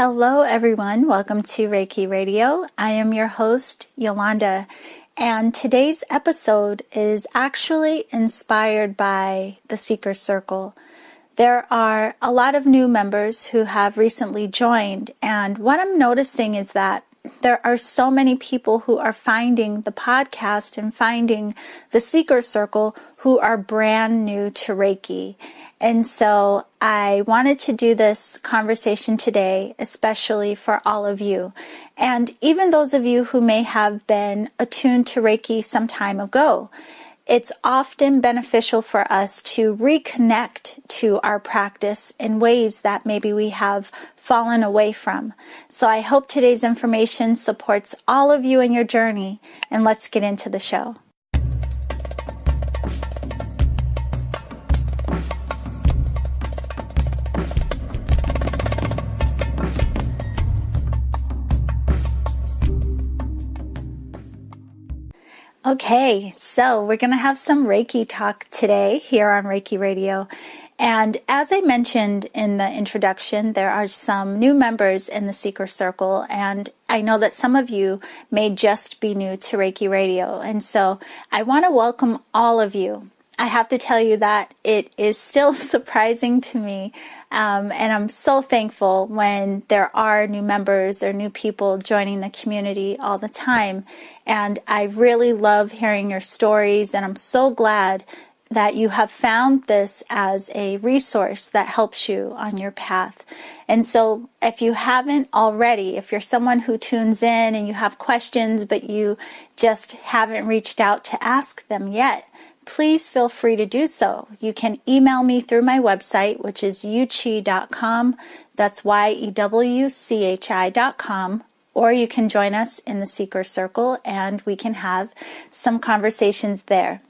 Hello, everyone. Welcome to Reiki Radio. I am your host, Yolanda, and today's episode is actually inspired by the Seeker Circle. There are a lot of new members who have recently joined, and what I'm noticing is that there are so many people who are finding the podcast and finding the Seeker Circle who are brand new to Reiki. And so I wanted to do this conversation today, especially for all of you. And even those of you who may have been attuned to Reiki some time ago. It's often beneficial for us to reconnect to our practice in ways that maybe we have fallen away from. So I hope today's information supports all of you in your journey, and let's get into the show. Okay, so we're going to have some Reiki talk today here on Reiki Radio. And as I mentioned in the introduction, there are some new members in the Seeker Circle, and I know that some of you may just be new to Reiki Radio. And so I want to welcome all of you. I have to tell you that it is still surprising to me, and I'm so thankful when there are new members or new people joining the community all the time. And I really love hearing your stories, and I'm so glad that you have found this as a resource that helps you on your path. And so if you haven't already, if you're someone who tunes in and you have questions, but you just haven't reached out to ask them yet, please feel free to do so. You can email me through my website, which is yuchi.com. That's YEWCHI.com. Or you can join us in the Seeker Circle and we can have some conversations there.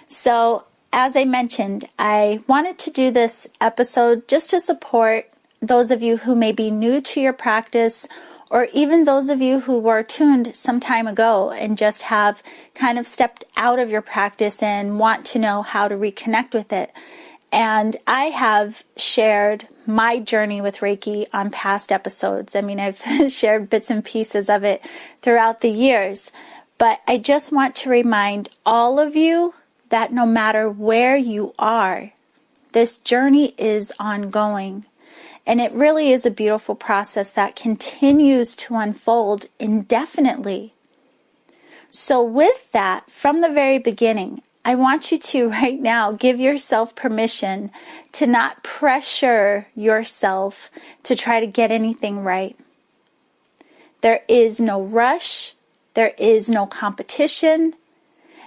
So, as I mentioned, I wanted to do this episode just to support those of you who may be new to your practice, or even those of you who were tuned some time ago and just have kind of stepped out of your practice and want to know how to reconnect with it. And I have shared my journey with Reiki on past episodes. I mean, I've shared bits and pieces of it throughout the years. But I just want to remind all of you that no matter where you are, this journey is ongoing. And it really is a beautiful process that continues to unfold indefinitely. So with that, from the very beginning, I want you to right now give yourself permission to not pressure yourself to try to get anything right. There is no rush. There is no competition.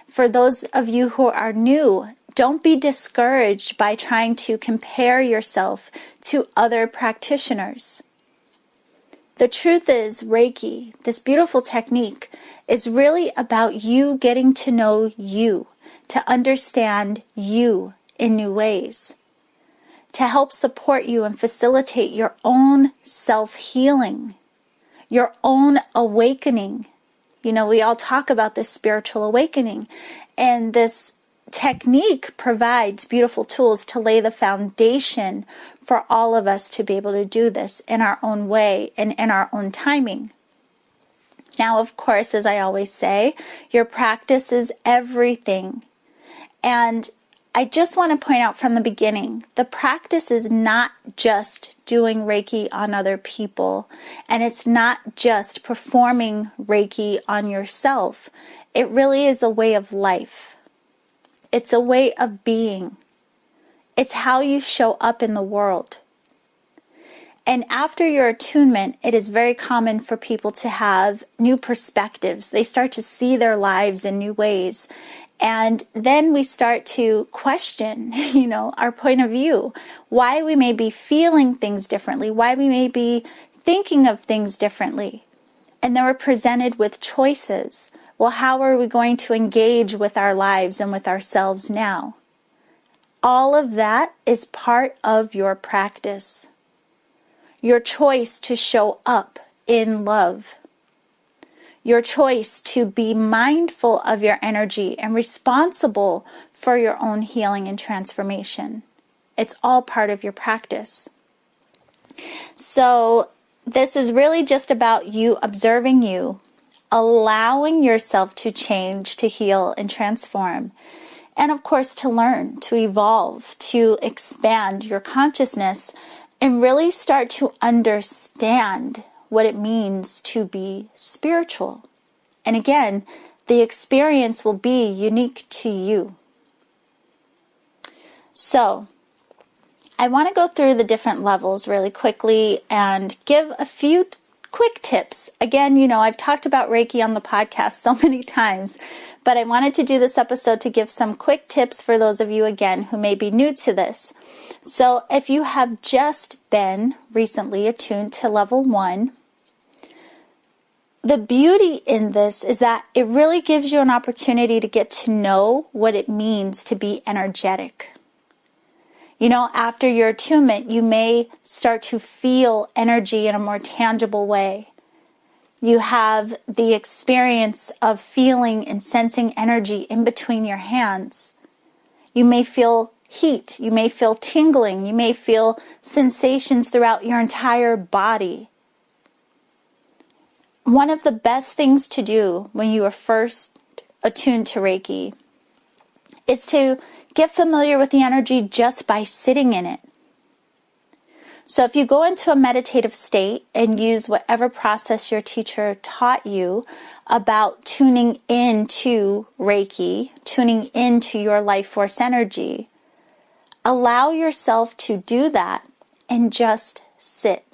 For those of you who are new, don't be discouraged by trying to compare yourself to other practitioners. The truth is, Reiki, this beautiful technique, is really about you getting to know you, to understand you in new ways, to help support you and facilitate your own self-healing, your own awakening. You know, we all talk about this spiritual awakening, and this technique provides beautiful tools to lay the foundation for all of us to be able to do this in our own way and in our own timing. Now, of course, as I always say, your practice is everything. And I just want to point out from the beginning, the practice is not just doing Reiki on other people, and it's not just performing Reiki on yourself. It really is a way of life. It's a way of being. It's how you show up in the world. And after your attunement, it is very common for people to have new perspectives. They start to see their lives in new ways. And then we start to question, our point of view, why we may be feeling things differently, why we may be thinking of things differently. And then we're presented with choices. Well, how are we going to engage with our lives and with ourselves now? All of that is part of your practice. Your choice to show up in love. Your choice to be mindful of your energy and responsible for your own healing and transformation. It's all part of your practice. So this is really just about you observing you, allowing yourself to change, to heal, and transform. And of course, to learn, to evolve, to expand your consciousness, and really start to understand what it means to be spiritual. And again, the experience will be unique to you. So, I want to go through the different levels really quickly and give a few quick tips. Again, I've talked about Reiki on the podcast so many times, but I wanted to do this episode to give some quick tips for those of you, again, who may be new to this. So if you have just been recently attuned to level 1, the beauty in this is that it really gives you an opportunity to get to know what it means to be energetic. After your attunement, you may start to feel energy in a more tangible way. You have the experience of feeling and sensing energy in between your hands. You may feel heat. You may feel tingling. You may feel sensations throughout your entire body. One of the best things to do when you are first attuned to Reiki is to get familiar with the energy just by sitting in it. So if you go into a meditative state and use whatever process your teacher taught you about tuning into Reiki, tuning into your life force energy, allow yourself to do that and just sit.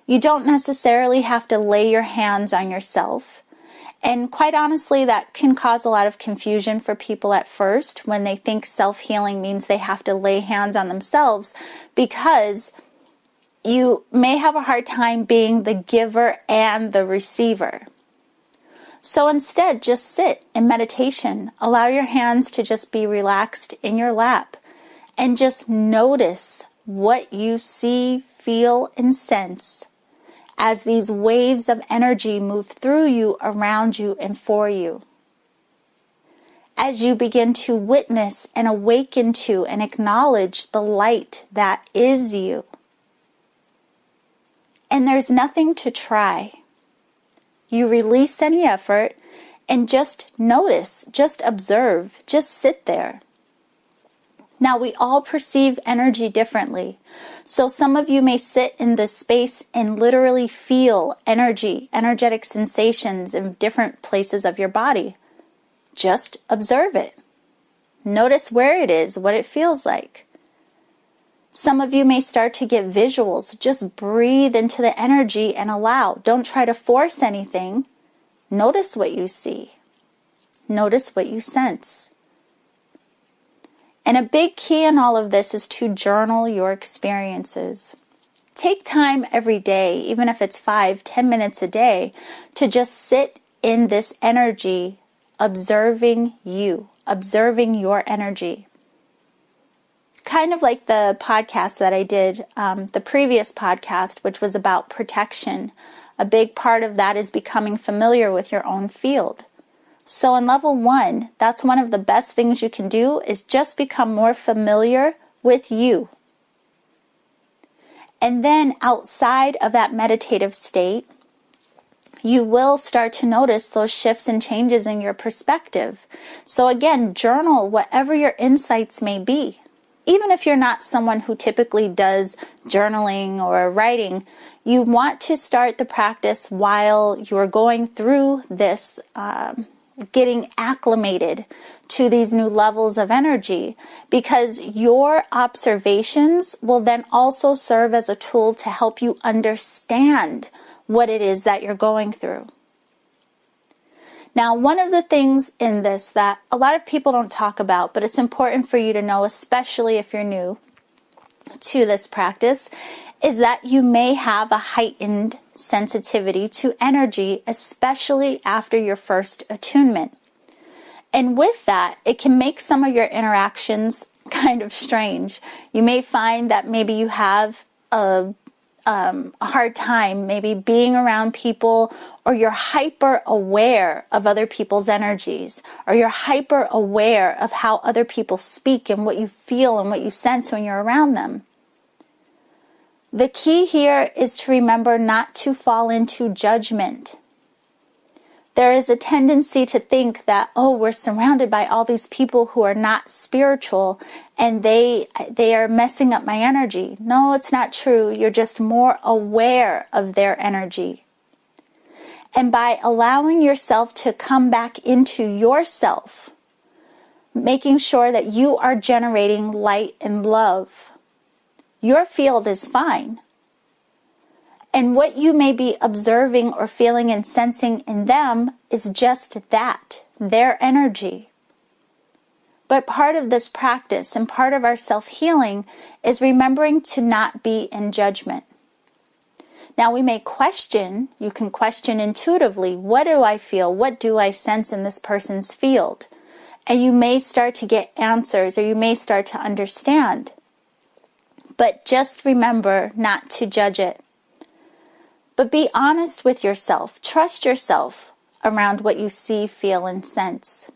You don't necessarily have to lay your hands on yourself. And quite honestly, that can cause a lot of confusion for people at first when they think self-healing means they have to lay hands on themselves, because you may have a hard time being the giver and the receiver. So instead, just sit in meditation. Allow your hands to just be relaxed in your lap and just notice what you see, feel, and sense as these waves of energy move through you, around you, and for you. As you begin to witness and awaken to and acknowledge the light that is you. And there's nothing to try. You release any effort and just notice, just observe, just sit there. Now, we all perceive energy differently. So some of you may sit in this space and literally feel energy, energetic sensations in different places of your body. Just observe it. Notice where it is, what it feels like. Some of you may start to get visuals. Just breathe into the energy and allow. Don't try to force anything. Notice what you see. Notice what you sense. And a big key in all of this is to journal your experiences. Take time every day, even if it's 5-10 minutes a day, to just sit in this energy, observing you, observing your energy. Kind of like the podcast that I did, the previous podcast, which was about protection. A big part of that is becoming familiar with your own field. So in level 1, that's one of the best things you can do, is just become more familiar with you. And then outside of that meditative state, you will start to notice those shifts and changes in your perspective. So again, journal whatever your insights may be. Even if you're not someone who typically does journaling or writing, you want to start the practice while you're going through this getting acclimated to these new levels of energy, because your observations will then also serve as a tool to help you understand what it is that you're going through. Now, one of the things in this that a lot of people don't talk about, but it's important for you to know, especially if you're new to this practice, is that you may have a heightened sensitivity to energy, especially after your first attunement. And with that, it can make some of your interactions kind of strange. You may find that maybe you have a hard time maybe being around people, or you're hyper aware of other people's energies, or you're hyper aware of how other people speak and what you feel and what you sense when you're around them. The key here is to remember not to fall into judgment. There is a tendency to think that, oh, we're surrounded by all these people who are not spiritual and they are messing up my energy. No, it's not true. You're just more aware of their energy. And by allowing yourself to come back into yourself, making sure that you are generating light and love, your field is fine. And what you may be observing or feeling and sensing in them is just that, their energy. But part of this practice and part of our self-healing is remembering to not be in judgment. Now we may question, you can question intuitively, what do I feel? What do I sense in this person's field? And you may start to get answers, or you may start to understand. But just remember not to judge it. But be honest with yourself. Trust yourself around what you see, feel, and sense.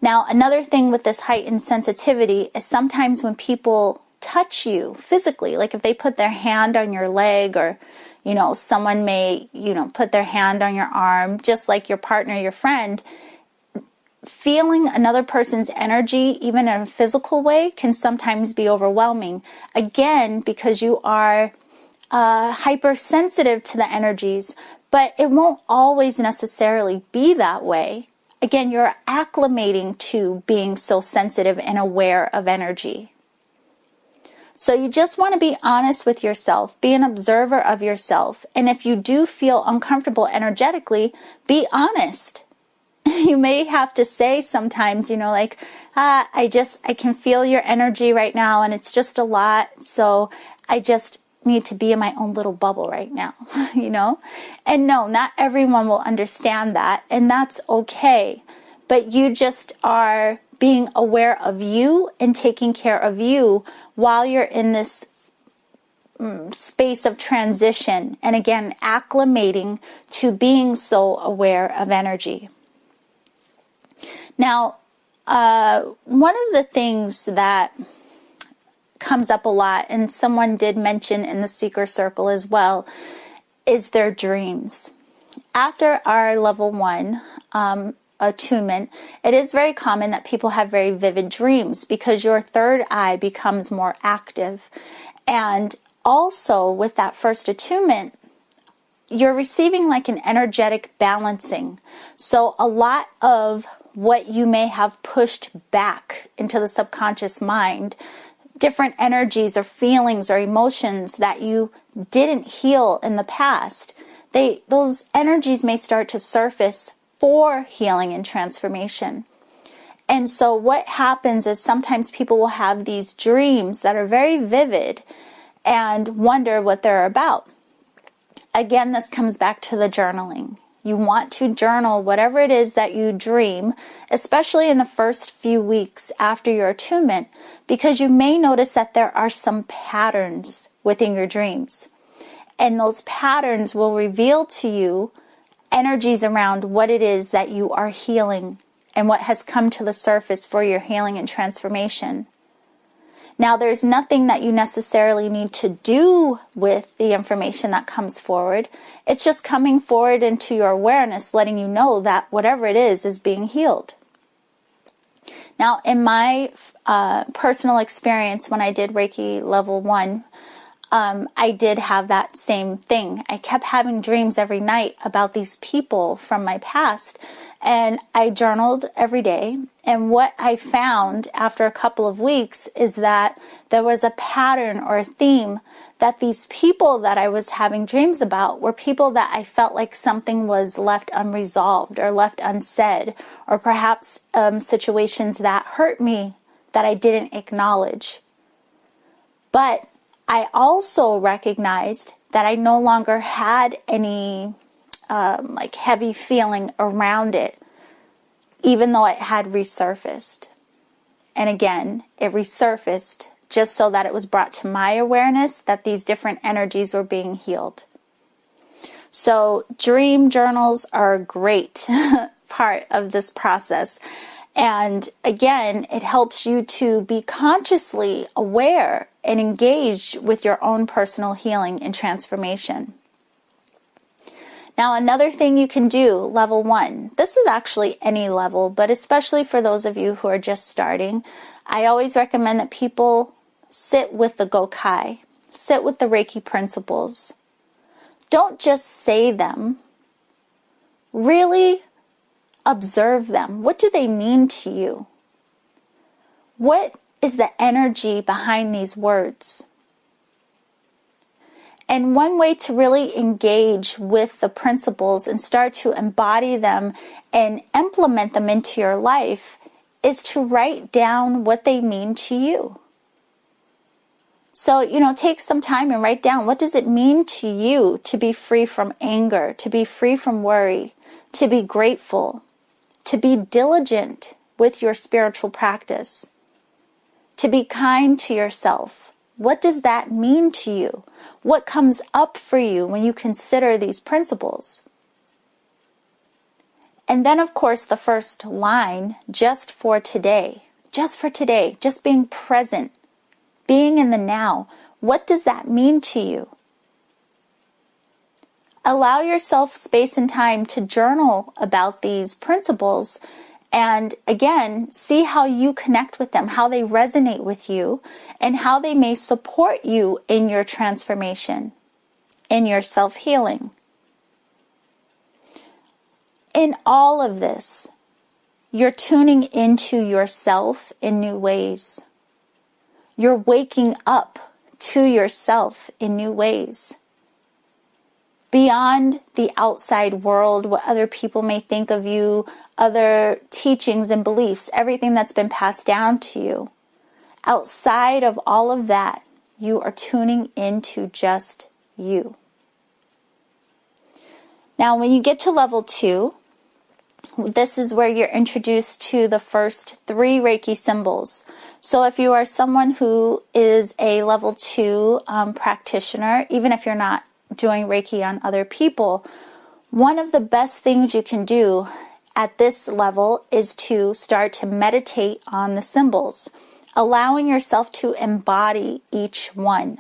Now, another thing with this heightened sensitivity is sometimes when people touch you physically, like if they put their hand on your leg, or, someone may, put their hand on your arm, just like your partner, your friend, feeling another person's energy, even in a physical way, can sometimes be overwhelming. Again, because you are hypersensitive to the energies, but it won't always necessarily be that way. Again, you're acclimating to being so sensitive and aware of energy. So you just want to be honest with yourself, be an observer of yourself, and if you do feel uncomfortable energetically, be honest. You may have to say sometimes, I can feel your energy right now and it's just a lot, so I just need to be in my own little bubble right now, And no, not everyone will understand that, and that's okay. But you just are being aware of you and taking care of you while you're in this space of transition. And again, acclimating to being so aware of energy. Now, one of the things that comes up a lot, and someone did mention in the Seeker Circle as well, is their dreams. After our level 1 attunement, it is very common that people have very vivid dreams because your third eye becomes more active. And also with that first attunement, you're receiving like an energetic balancing. So a lot of what you may have pushed back into the subconscious mind, different energies or feelings or emotions that you didn't heal in the past, those energies may start to surface for healing and transformation. And so what happens is sometimes people will have these dreams that are very vivid and wonder what they're about. Again, this comes back to the journaling. You want to journal whatever it is that you dream, especially in the first few weeks after your attunement, because you may notice that there are some patterns within your dreams. And those patterns will reveal to you energies around what it is that you are healing and what has come to the surface for your healing and transformation. Now, there's nothing that you necessarily need to do with the information that comes forward. It's just coming forward into your awareness, letting you know that whatever it is being healed. Now, in my personal experience, when I did Reiki level 1, I did have that same thing. I kept having dreams every night about these people from my past, and I journaled every day. And what I found after a couple of weeks is that there was a pattern or a theme that these people that I was having dreams about were people that I felt like something was left unresolved or left unsaid, or perhaps situations that hurt me that I didn't acknowledge. But I also recognized that I no longer had any heavy feeling around it, even though it had resurfaced. And again, it resurfaced just so that it was brought to my awareness that these different energies were being healed. So dream journals are a great part of this process. And again, it helps you to be consciously aware and engaged with your own personal healing and transformation. Now, another thing you can do, level 1, this is actually any level, but especially for those of you who are just starting, I always recommend that people sit with the Gokai, sit with the Reiki principles. Don't just say them, really observe them. What do they mean to you? What is the energy behind these words? And one way to really engage with the principles and start to embody them and implement them into your life is to write down what they mean to you. So, take some time and write down, what does it mean to you to be free from anger, to be free from worry, to be grateful, to be diligent with your spiritual practice, to be kind to yourself? What does that mean to you? What comes up for you when you consider these principles? And then, of course, the first line, just for today, just being present, being in the now. What does that mean to you? Allow yourself space and time to journal about these principles. And again, see how you connect with them, how they resonate with you, and how they may support you in your transformation, in your self-healing. In all of this, you're tuning into yourself in new ways. You're waking up to yourself in new ways. Beyond the outside world, what other people may think of you, other teachings and beliefs, everything that's been passed down to you. Outside of all of that, you are tuning into just you. Now, when you get to level 2, this is where you're introduced to the first 3 Reiki symbols. So if you are someone who is a level 2 practitioner, even if you're not doing Reiki on other people, one of the best things you can do at this level is to start to meditate on the symbols, allowing yourself to embody each one,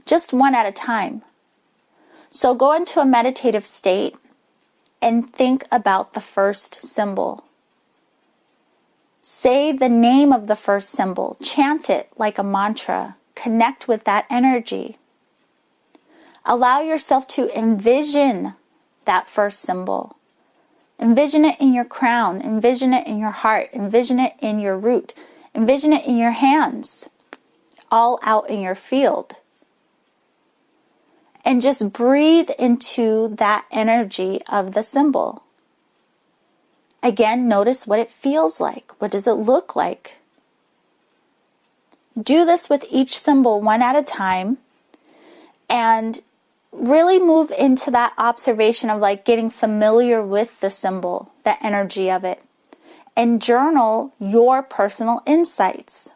just one at a time. So go into a meditative state and think about the first symbol. Say the name of the first symbol, chant it like a mantra, connect with that energy. Allow yourself to envision that first symbol. Envision it in your crown, envision it in your heart, envision it in your root, envision it in your hands, all out in your field. And just breathe into that energy of the symbol. Again, notice what it feels like. What does it look like? Do this with each symbol one at a time, and really move into that observation of like getting familiar with the symbol, the energy of it, and journal your personal insights.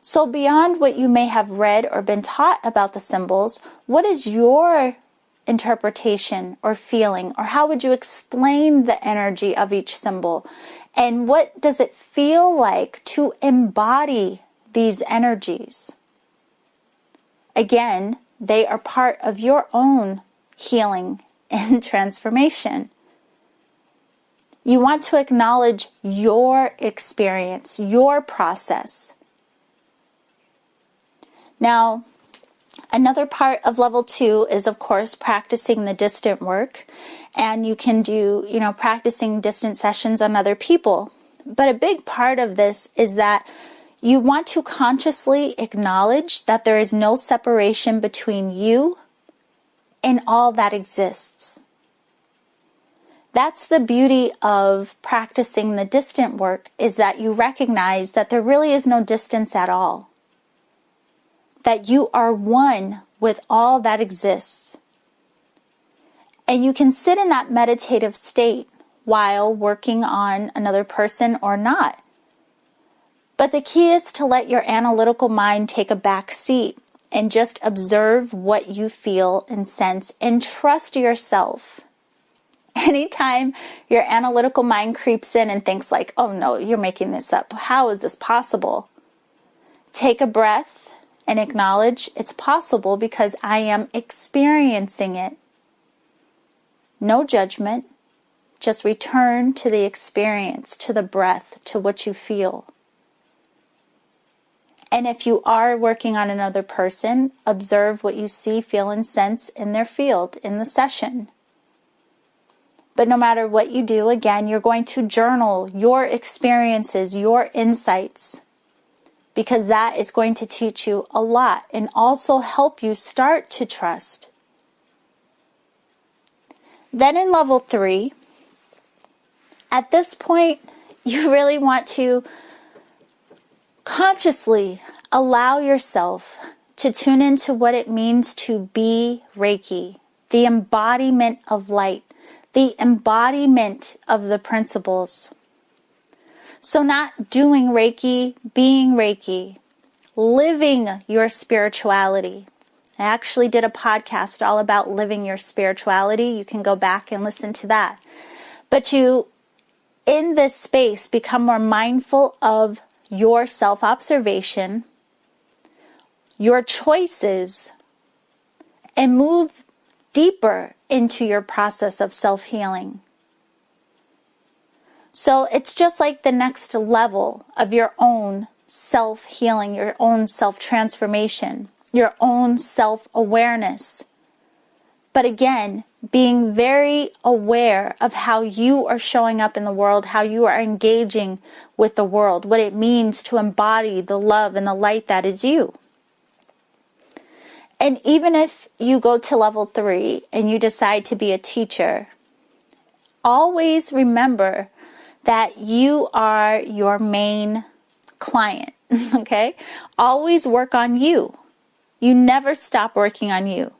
So beyond what you may have read or been taught about the symbols, what is your interpretation or feeling, or how would you explain the energy of each symbol? And what does it feel like to embody these energies? Again, they are part of your own healing and transformation. You want to acknowledge your experience, your process. Now, another part of level 2 is, of course, practicing the distant work. And you can do, practicing distant sessions on other people. But a big part of this is that you want to consciously acknowledge that there is no separation between you and all that exists. That's the beauty of practicing the distant work, is that you recognize that there really is no distance at all. That you are one with all that exists. And you can sit in that meditative state while working on another person or not. But the key is to let your analytical mind take a back seat and just observe what you feel and sense, and trust yourself Anytime your analytical mind creeps in and thinks like, oh no, you're making this up. How is this possible? Take a breath and acknowledge it's possible because I am experiencing it. No judgment. Just return to the experience, to the breath, to what you feel. And if you are working on another person, observe what you see, feel, and sense in their field, in the session. But no matter what you do, again, you're going to journal your experiences, your insights, because that is going to teach you a lot and also help you start to trust. Then in level 3, at this point, you really want to consciously allow yourself to tune into what it means to be Reiki, the embodiment of light, the embodiment of the principles. So not doing Reiki, being Reiki, living your spirituality. I actually did a podcast all about living your spirituality. You can go back and listen to that. But you, in this space, become more mindful of your self-observation, your choices, and move deeper into your process of self-healing. So it's just like the next level of your own self-healing, your own self-transformation, your own self-awareness. But again, being very aware of how you are showing up in the world, how you are engaging with the world, what it means to embody the love and the light that is you. And even if you go to level 3 and you decide to be a teacher, always remember that you are your main client, okay? Always work on you. You never stop working on you.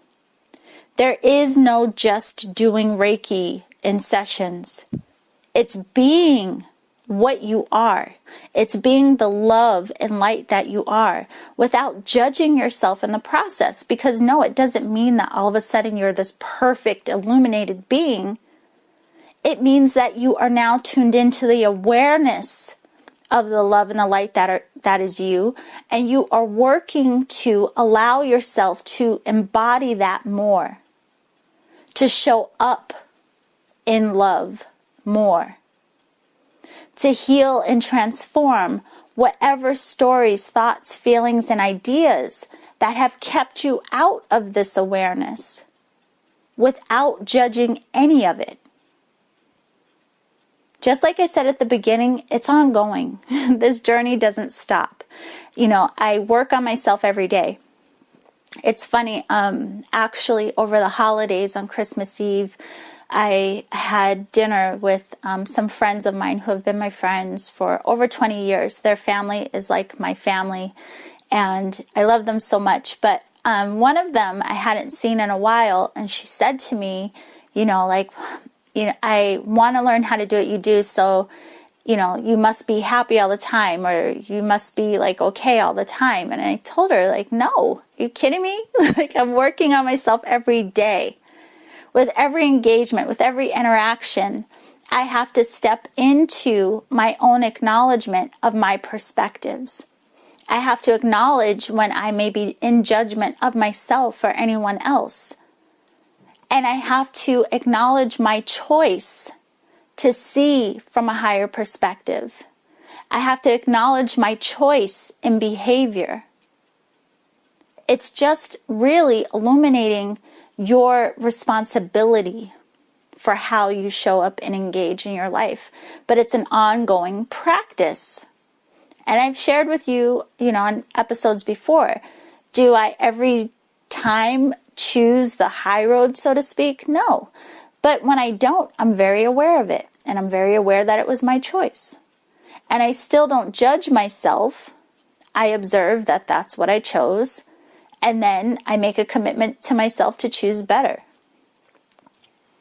There is no just doing Reiki in sessions. It's being what you are. It's being the love and light that you are without judging yourself in the process. Because no, it doesn't mean that all of a sudden you're this perfect, illuminated being. It means that you are now tuned into the awareness of the love and the light that is you, and you are working to allow yourself to embody that more, to show up in love more, to heal and transform whatever stories, thoughts, feelings, and ideas that have kept you out of this awareness without judging any of it. Just like I said at the beginning, it's ongoing. This journey doesn't stop. I work on myself every day. It's funny, actually over the holidays on Christmas Eve, I had dinner with some friends of mine who have been my friends for over 20 years. Their family is like my family, and I love them so much. But one of them I hadn't seen in a while, and she said to me, I want to learn how to do what you do, so, you must be happy all the time, or you must be okay all the time. And I told her, no, are you kidding me? I'm working on myself every day. With every engagement, with every interaction, I have to step into my own acknowledgement of my perspectives. I have to acknowledge when I may be in judgment of myself or anyone else. And I have to acknowledge my choice to see from a higher perspective. I have to acknowledge my choice in behavior. It's just really illuminating your responsibility for how you show up and engage in your life. But it's an ongoing practice. And I've shared with you, on episodes before, do I every time choose the high road, so to speak? No. But when I don't, I'm very aware of it. And I'm very aware that it was my choice. And I still don't judge myself. I observe that that's what I chose. And then I make a commitment to myself to choose better.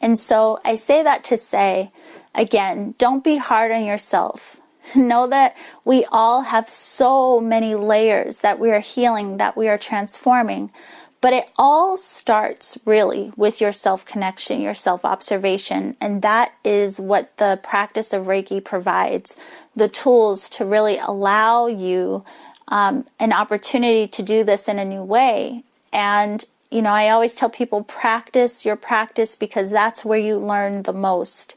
And so I say that to say, again, don't be hard on yourself. Know that we all have so many layers that we are healing, that we are transforming. But it all starts really with your self-connection, your self-observation, and that is what the practice of Reiki provides, the tools to really allow you an opportunity to do this in a new way. And, I always tell people, practice your practice, because that's where you learn the most.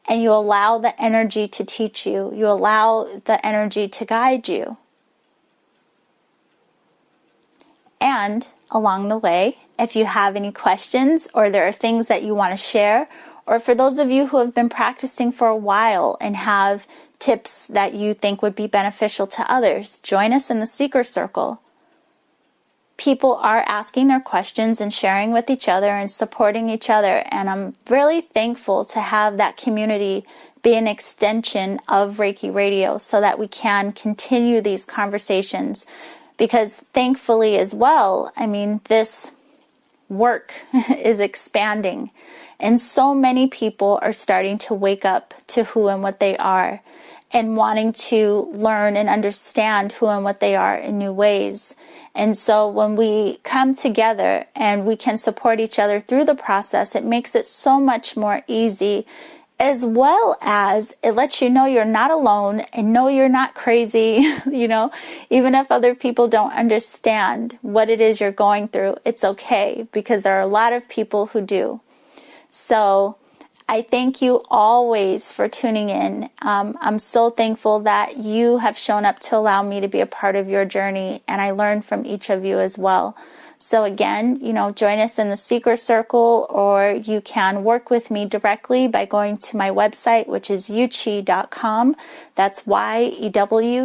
And you allow the energy to teach you. You allow the energy to guide you. And along the way, if you have any questions or there are things that you want to share, or for those of you who have been practicing for a while and have tips that you think would be beneficial to others, join us in the Seeker Circle. People are asking their questions and sharing with each other and supporting each other, and I'm really thankful to have that community be an extension of Reiki Radio so that we can continue these conversations. Because thankfully as well, this work is expanding, and so many people are starting to wake up to who and what they are, and wanting to learn and understand who and what they are in new ways. And so when we come together and we can support each other through the process, it makes it so much more easy, as well as it lets you know you're not alone and know you're not crazy. Even if other people don't understand what it is you're going through, it's okay, because there are a lot of people who do. So I thank you always for tuning in. I'm so thankful that you have shown up to allow me to be a part of your journey, and I learn from each of you as well. So again, join us in the Seeker Circle, or you can work with me directly by going to my website, which is yewchi.com. That's YEWCHI.com.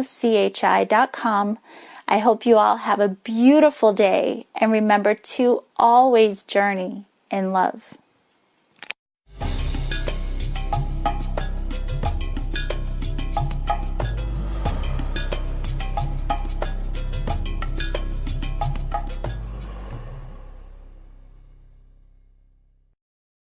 I hope you all have a beautiful day, and remember to always journey in love.